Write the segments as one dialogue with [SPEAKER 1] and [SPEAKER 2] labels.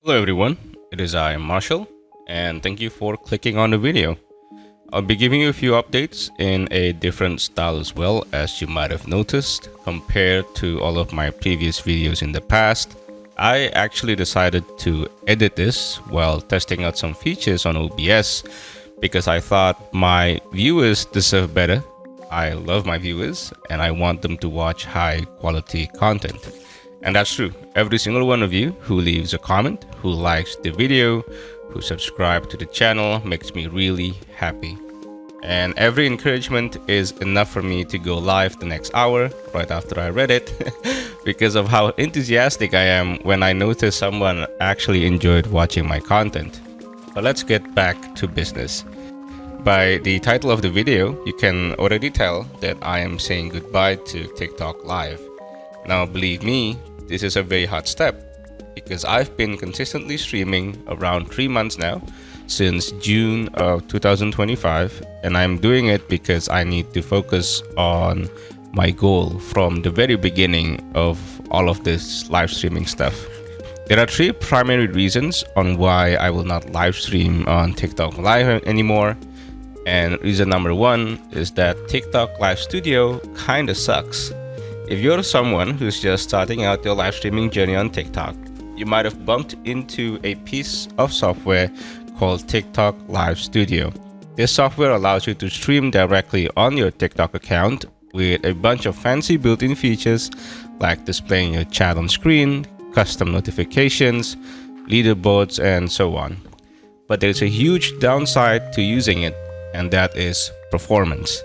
[SPEAKER 1] Hello everyone, it is I, Marshall, and thank you for clicking on the video. I'll be giving you a few updates in a different style as well, as you might have noticed. Compared to all of my previous videos in the past, I actually decided to edit this while testing out some features on OBS because I thought my viewers deserve better. I love my viewers and I want them to watch high quality content. And that's true. Every single one of you who leaves a comment, who likes the video, who subscribe to the channel makes me really happy. And every encouragement is enough for me to go live the next hour right after I read it because of how enthusiastic I am when I notice someone actually enjoyed watching my content. But let's get back to business. By the title of the video, you can already tell that I am saying goodbye to TikTok Live. Now, believe me, this is a very hot step because I've been consistently streaming around 3 months now, since June of 2025, and I'm doing it because I need to focus on my goal from the very beginning of all of this live streaming stuff. There are three primary reasons on why I will not live stream on TikTok Live anymore. And reason number one is that TikTok Live Studio kinda sucks. If you're someone who's just starting out your live streaming journey on TikTok, you might have bumped into a piece of software called TikTok Live Studio. This software allows you to stream directly on your TikTok account with a bunch of fancy built-in features like displaying your chat on screen, custom notifications, leaderboards, and so on. But there's a huge downside to using it, and that is performance.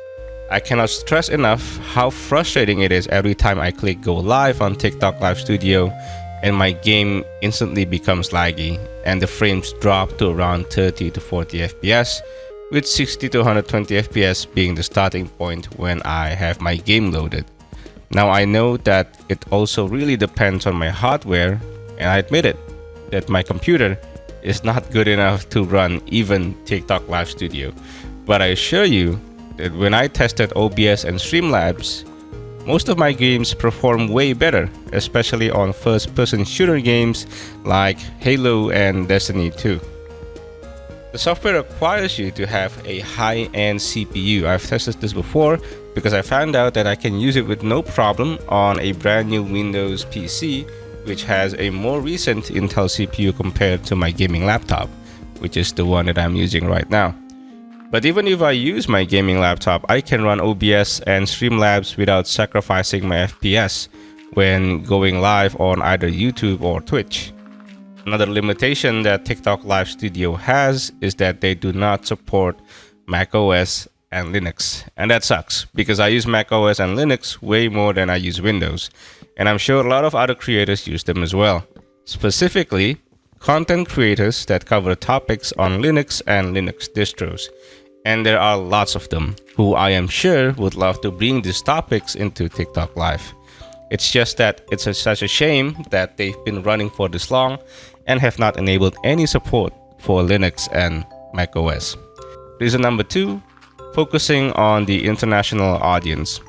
[SPEAKER 1] I cannot stress enough how frustrating it is every time I click go live on TikTok Live Studio and my game instantly becomes laggy and the frames drop to around 30 to 40 FPS, with 60 to 120 FPS being the starting point when I have my game loaded. Now I know that it also really depends on my hardware, and I admit it, that my computer is not good enough to run even TikTok Live Studio. But I assure you that when I tested OBS and Streamlabs, most of my games perform way better, especially on first-person shooter games like Halo and Destiny 2. The software requires you to have a high-end CPU. I've tested this before because I found out that I can use it with no problem on a brand new Windows PC, which has a more recent Intel CPU compared to my gaming laptop, which is the one that I'm using right now. But even if I use my gaming laptop, I can run OBS and Streamlabs without sacrificing my FPS when going live on either YouTube or Twitch. Another limitation that TikTok Live Studio has is that they do not support macOS and Linux. And that sucks because I use macOS and Linux way more than I use Windows. And I'm sure a lot of other creators use them as well. Specifically, content creators that cover topics on Linux and Linux distros. And there are lots of them who I am sure would love to bring these topics into TikTok Live. It's just that it's such a shame that they've been running for this long and have not enabled any support for Linux and macOS. Reason number two, focusing on the international audience.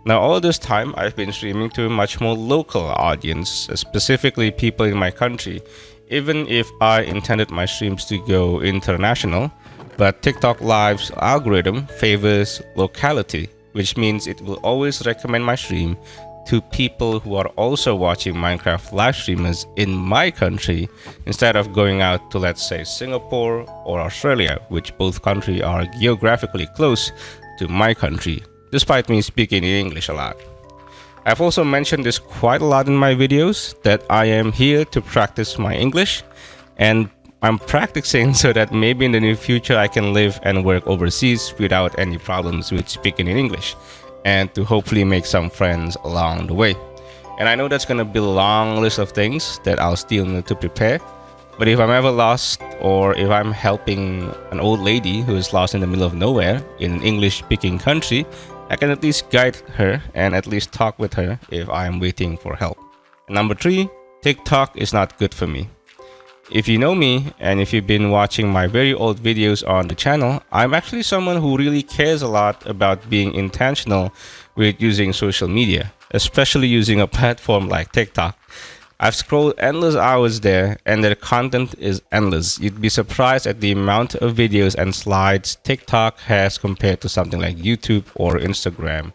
[SPEAKER 1] Now, all this time, I've been streaming to a much more local audience, specifically people in my country, even if I intended my streams to go international. But TikTok Live's algorithm favors locality, which means it will always recommend my stream to people who are also watching Minecraft live streamers in my country instead of going out to, let's say, Singapore or Australia, which both countries are geographically close to my country, despite me speaking in English a lot. I've also mentioned this quite a lot in my videos, that I am here to practice my English, and I'm practicing so that maybe in the near future I can live and work overseas without any problems with speaking in English, and to hopefully make some friends along the way. And I know that's gonna be a long list of things that I'll still need to prepare, but if I'm ever lost, or if I'm helping an old lady who is lost in the middle of nowhere in an English-speaking country, I can at least guide her and at least talk with her if I'm waiting for help. Number three, TikTok is not good for me. If you know me, and if you've been watching my very old videos on the channel, I'm actually someone who really cares a lot about being intentional with using social media, especially using a platform like TikTok. I've scrolled endless hours there, and their content is endless. You'd be surprised at the amount of videos and slides TikTok has compared to something like YouTube or Instagram,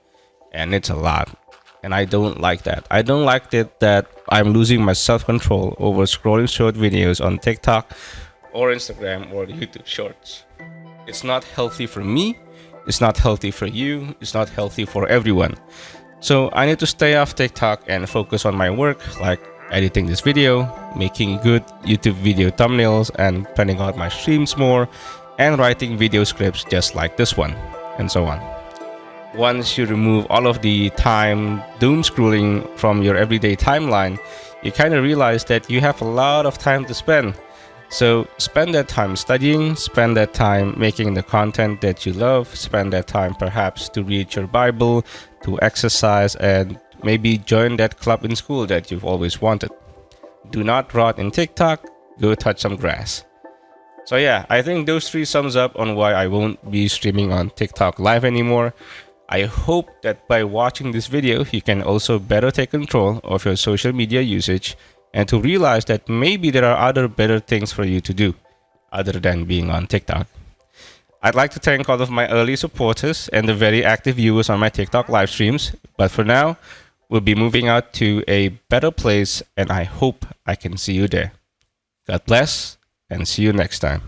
[SPEAKER 1] and it's a lot. And I don't like that. I don't like it that I'm losing my self-control over scrolling short videos on TikTok or Instagram or YouTube Shorts. It's not healthy for me. It's not healthy for you. It's not healthy for everyone. So I need to stay off TikTok and focus on my work, like editing this video, making good YouTube video thumbnails, and planning out my streams more, and writing video scripts just like this one, and so on. Once you remove all of the time doom scrolling from your everyday timeline, you kind of realize that you have a lot of time to spend. So spend that time studying, spend that time making the content that you love, spend that time perhaps to read your Bible, to exercise, and maybe join that club in school that you've always wanted. Do not rot in TikTok, go touch some grass. So yeah, I think those three sums up on why I won't be streaming on TikTok live anymore. I hope that by watching this video, you can also better take control of your social media usage and to realize that maybe there are other better things for you to do other than being on TikTok. I'd like to thank all of my early supporters and the very active viewers on my TikTok live streams, but for now, we'll be moving out to a better place and I hope I can see you there. God bless and see you next time.